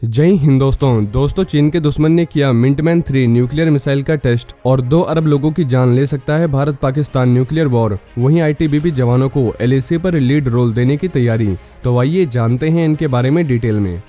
जय हिंद दोस्तों चीन के दुश्मन ने किया मिंटमैन 3 न्यूक्लियर मिसाइल का टेस्ट और 2 अरब लोगों की जान ले सकता है भारत पाकिस्तान न्यूक्लियर वॉर। वहीं आईटीबीपी जवानों को एलएसी पर लीड रोल देने की तैयारी। तो आइए जानते हैं इनके बारे में डिटेल में।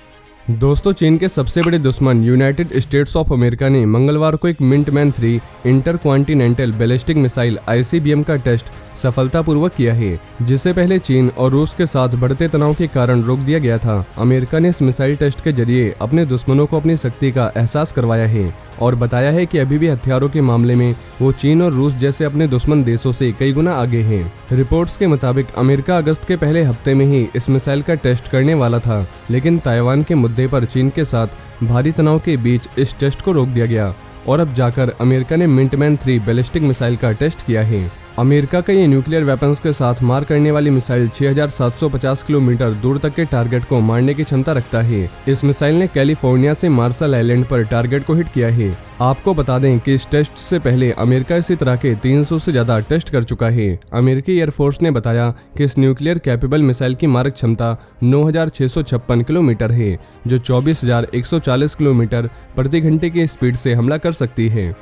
दोस्तों चीन के सबसे बड़े दुश्मन यूनाइटेड स्टेट्स ऑफ अमेरिका ने मंगलवार को एक मिंटमैन 3 इंटरकॉन्टिनेंटल बैलिस्टिक मिसाइल आईसीबीएम का टेस्ट सफलतापूर्वक किया है, जिसे पहले चीन और रूस के साथ बढ़ते तनाव के कारण रोक दिया गया था। अमेरिका ने इस मिसाइल टेस्ट के जरिए अपने दुश्मनों को अपनी शक्ति का एहसास करवाया है और बताया है कि अभी भी हथियारों के मामले में वो चीन और रूस जैसे अपने दुश्मन देशों से कई गुना आगे हैं। रिपोर्ट्स के मुताबिक अमेरिका अगस्त के पहले हफ्ते में ही इस मिसाइल का टेस्ट करने वाला था, लेकिन ताइवान के मुद्दे पर चीन के साथ भारी तनाव के बीच इस टेस्ट को रोक दिया गया और अब जाकर अमेरिका ने मिंटमैन 3 बैलिस्टिक मिसाइल का टेस्ट किया है। अमेरिका का ये न्यूक्लियर वेपन्स के साथ मार करने वाली मिसाइल 6750 किलोमीटर दूर तक के टारगेट को मारने की क्षमता रखता है। इस मिसाइल ने कैलिफोर्निया से मार्शल आइलैंड पर टारगेट को हिट किया है। आपको बता दें कि इस टेस्ट से पहले अमेरिका इसी तरह के 300 से ज्यादा टेस्ट कर चुका है। अमेरिकी एयरफोर्स ने बताया कि इस न्यूक्लियर कैपेबल मिसाइल की मारक क्षमता 9656 किलोमीटर है, जो 24140 किलोमीटर प्रति घंटे की स्पीड से हमला कर सकती है।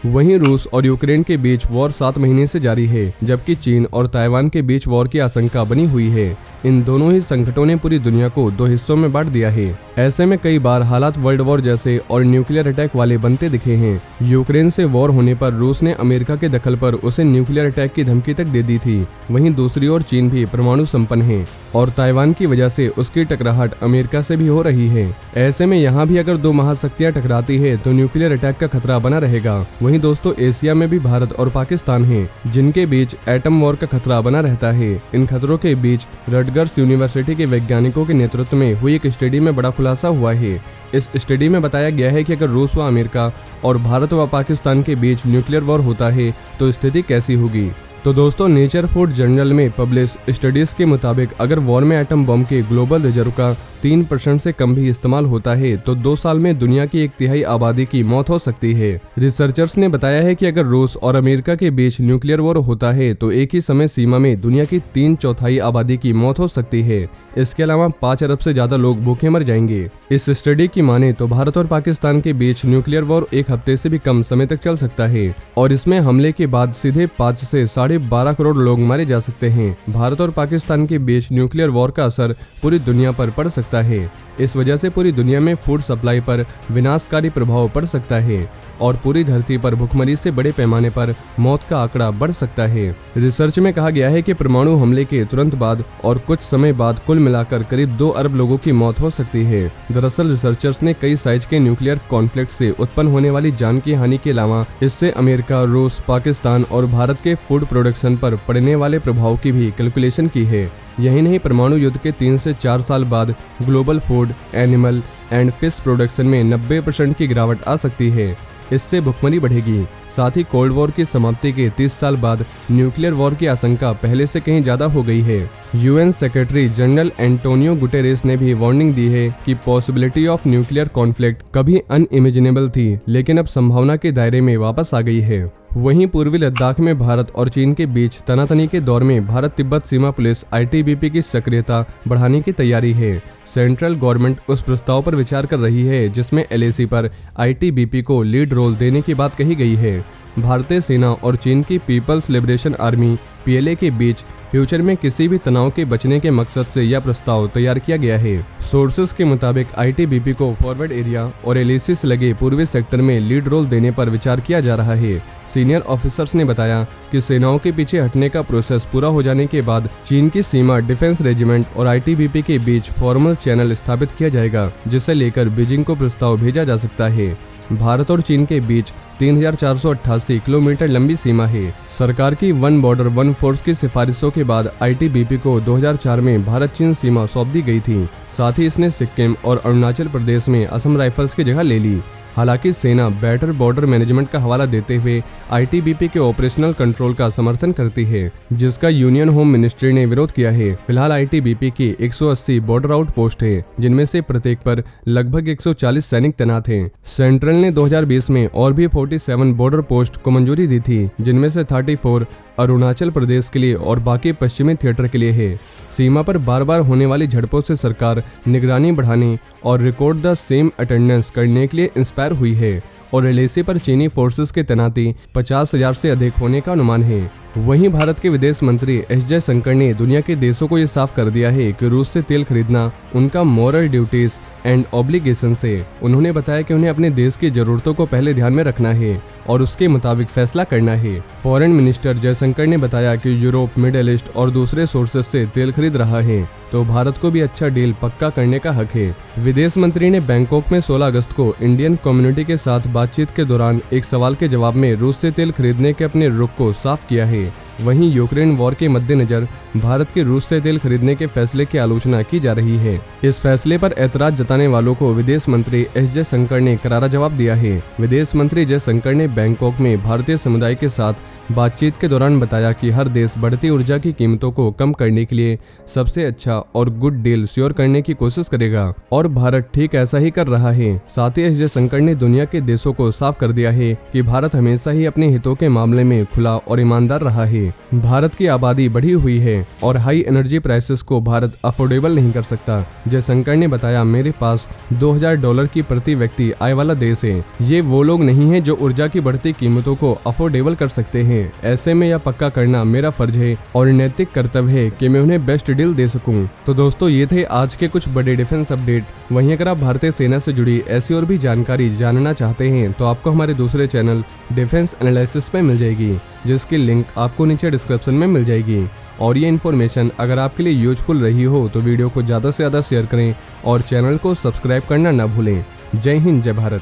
वहीं रूस और यूक्रेन के बीच वॉर 7 महीने से जारी है, जबकि चीन और ताइवान के बीच वॉर की आशंका बनी हुई है। इन दोनों ही संकटों ने पूरी दुनिया को 2 हिस्सों में बांट दिया है। ऐसे में कई बार हालात वर्ल्ड वॉर जैसे और न्यूक्लियर अटैक वाले बनते दिखे हैं। यूक्रेन से वॉर होने पर रूस ने अमेरिका के दखल पर उसे न्यूक्लियर अटैक की धमकी तक दे दी थी। वहीं दूसरी ओर चीन भी परमाणु संपन्न है और ताइवान की वजह से उसकी टकराहट अमेरिका से भी हो रही है। ऐसे में यहाँ भी अगर 2 महाशक्तियां टकराती है तो न्यूक्लियर अटैक का खतरा बना रहेगा। वहीं दोस्तों एशिया में भी भारत और पाकिस्तान हैं, जिनके बीच एटम वॉर का खतरा बना रहता है। इन खतरों के बीच रटगर्स यूनिवर्सिटी के वैज्ञानिकों के नेतृत्व में हुई एक स्टडी में बड़ा खुलासा हुआ है। इस स्टडी में बताया गया है कि अगर रूस व अमेरिका और भारत व पाकिस्तान के बीच न्यूक्लियर वॉर होता है तो स्थिति कैसी होगी। तो दोस्तों नेचर फूड जर्नल में पब्लिश स्टडीज के मुताबिक अगर वॉर में एटम बम के ग्लोबल रिजर्व का 3% से कम भी इस्तेमाल होता है तो 2 साल में दुनिया की 1/3 आबादी की मौत हो सकती है। रिसर्चर्स ने बताया है कि अगर रूस और अमेरिका के बीच न्यूक्लियर वॉर होता है तो एक ही समय सीमा में दुनिया की 3/4 आबादी की मौत हो सकती है। इसके अलावा 5 अरब से ज्यादा लोग भूखे मर जाएंगे। इस स्टडी की माने तो भारत और पाकिस्तान के बीच न्यूक्लियर वॉर 1 हफ्ते से भी कम समय तक चल सकता है और इसमें हमले के बाद सीधे 5 से 12.5 करोड़ लोग मारे जा सकते हैं। भारत और पाकिस्तान के बीच न्यूक्लियर वॉर का असर पूरी दुनिया पर पड़ सकता है। इस वजह से पूरी दुनिया में फूड सप्लाई पर विनाशकारी प्रभाव पड़ सकता है और पूरी धरती पर भुखमरी से बड़े पैमाने पर मौत का आंकड़ा बढ़ सकता है। रिसर्च में कहा गया है कि परमाणु हमले के तुरंत बाद और कुछ समय बाद कुल मिलाकर करीब 2 अरब लोगों की मौत हो सकती है। दरअसल रिसर्चर्स ने कई साइज के न्यूक्लियर कॉन्फ्लिक्ट से उत्पन्न होने वाली जान की हानि के अलावा इससे अमेरिका, रूस, पाकिस्तान और भारत के फूड प्रोडक्शन पर पड़ने वाले प्रभाव की भी कैलकुलेशन की है। यही नहीं, परमाणु युद्ध के 3 से 4 साल बाद global food, animal and fish production में 90% की गिरावट आ सकती है। इससे भुखमरी बढ़ेगी। साथ ही कोल्ड वॉर की समाप्ति के 30 साल बाद न्यूक्लियर वॉर की आशंका पहले से कहीं ज्यादा हो गई है। UN secretary general Antonio Guterres ने भी वार्निंग दी है कि पॉसिबिलिटी ऑफ न्यूक्लियर कॉन्फ्लिक्ट कभी अनइमेजिनेबल थी, लेकिन अब संभावना के दायरे में वापस आ गई है। वहीं पूर्वी लद्दाख में भारत और चीन के बीच तनातनी के दौर में भारत तिब्बत सीमा पुलिस आईटीबीपी की सक्रियता बढ़ाने की तैयारी है। सेंट्रल गवर्नमेंट उस प्रस्ताव पर विचार कर रही है जिसमें एलएसी पर आईटीबीपी को लीड रोल देने की बात कही गई है। भारतीय सेना और चीन की पीपल्स लिबरेशन आर्मी पीएलए के बीच फ्यूचर में किसी भी तनाव के बचने के मकसद से यह प्रस्ताव तैयार किया गया है। सोर्सेस के मुताबिक आईटीबीपी को फॉरवर्ड एरिया और एलएसी से लगे पूर्वी सेक्टर में लीड रोल देने पर विचार किया जा रहा है। सीनियर ऑफिसर्स ने बताया कि सेनाओं के पीछे हटने का प्रोसेस पूरा हो जाने के बाद चीन की सीमा डिफेंस रेजिमेंट और आईटीबीपी के बीच फॉर्मल चैनल स्थापित किया जाएगा, जिसे लेकर बीजिंग को प्रस्ताव भेजा जा सकता है। भारत और चीन के बीच 3488 किलोमीटर लंबी सीमा है। सरकार की वन बॉर्डर वन फोर्स की सिफारिशों के बाद आईटीबीपी को 2004 में भारत चीन सीमा सौंप दी गई थी। साथ ही इसने सिक्किम और अरुणाचल प्रदेश में असम राइफल्स की जगह ले ली। हालांकि सेना बेटर बॉर्डर मैनेजमेंट का हवाला देते हुए आईटीबीपी के ऑपरेशनल कंट्रोल का समर्थन करती है, जिसका यूनियन होम मिनिस्ट्री ने विरोध किया है। फिलहाल आईटीबीपी की 180 बॉर्डर आउट पोस्ट है, जिनमें से प्रत्येक पर लगभग 140 सैनिक तैनात हैं। सेंट्रल ने 2020 में और भी 47 बॉर्डर पोस्ट को मंजूरी दी थी, जिनमें से 34 अरुणाचल प्रदेश के लिए और बाकी पश्चिमी थिएटर के लिए है। सीमा पर बार बार होने वाली झड़पों से सरकार निगरानी बढ़ाने और रिकॉर्ड द सेम अटेंडेंस करने के लिए इंस्पायर हुई है और एलएसी पर चीनी फोर्सेस की तैनाती 50,000 से अधिक होने का अनुमान है। वहीं भारत के विदेश मंत्री एस जयशंकर ने दुनिया के देशों को ये साफ कर दिया है कि रूस से तेल खरीदना उनका मॉरल ड्यूटीज एंड ऑब्लिगेशंस है। उन्होंने बताया कि उन्हें अपने देश की जरूरतों को पहले ध्यान में रखना है और उसके मुताबिक फैसला करना है। फॉरेन मिनिस्टर जयशंकर ने बताया कि यूरोप, मिडिल ईस्ट और दूसरे सोर्सेस से तेल खरीद रहा है, तो भारत को भी अच्छा डील पक्का करने का हक है। विदेश मंत्री ने बैंकॉक में 16 अगस्त को इंडियन कम्युनिटी के साथ बातचीत के दौरान एक सवाल के जवाब में रूस से तेल खरीदने के अपने रुख को साफ किया है। वहीं यूक्रेन वॉर के मद्देनजर भारत के रूस से तेल खरीदने के फैसले की आलोचना की जा रही है। इस फैसले पर ऐतराज जताने वालों को विदेश मंत्री एस जयशंकर ने करारा जवाब दिया है। विदेश मंत्री जयशंकर ने बैंकॉक में भारतीय समुदाय के साथ बातचीत के दौरान बताया कि हर देश बढ़ती ऊर्जा की कीमतों को कम करने के लिए सबसे अच्छा और गुड डील श्योर करने की कोशिश करेगा और भारत ठीक ऐसा ही कर रहा है। साथ ही एस जयशंकर ने दुनिया के देशों को साफ कर दिया है कि भारत हमेशा ही अपने हितों के मामले में खुला और ईमानदार रहा है। भारत की आबादी बढ़ी हुई है और हाई एनर्जी प्राइसेस को भारत अफोर्डेबल नहीं कर सकता। जयशंकर ने बताया, मेरे पास $2000 की प्रति व्यक्ति आय वाला देश है। ये वो लोग नहीं है जो ऊर्जा की बढ़ती कीमतों को अफोर्डेबल कर सकते हैं। ऐसे में यह पक्का करना मेरा फर्ज है और नैतिक कर्तव्य है कि मैं उन्हें बेस्ट डील दे सकूं। तो दोस्तों, ये थे आज के कुछ बड़े डिफेंस अपडेट। वहीं अगर आप भारतीय सेना से जुड़ी ऐसी और भी जानकारी जानना चाहते हैं तो आपको हमारे दूसरे चैनल डिफेंस एनालिसिस पे मिल जाएगी, जिसकी लिंक आपको नीचे डिस्क्रिप्शन में मिल जाएगी। और ये इन्फॉर्मेशन अगर आपके लिए यूजफुल रही हो तो वीडियो को ज़्यादा से ज़्यादा शेयर करें और चैनल को सब्सक्राइब करना ना भूलें। जय हिंद, जय भारत।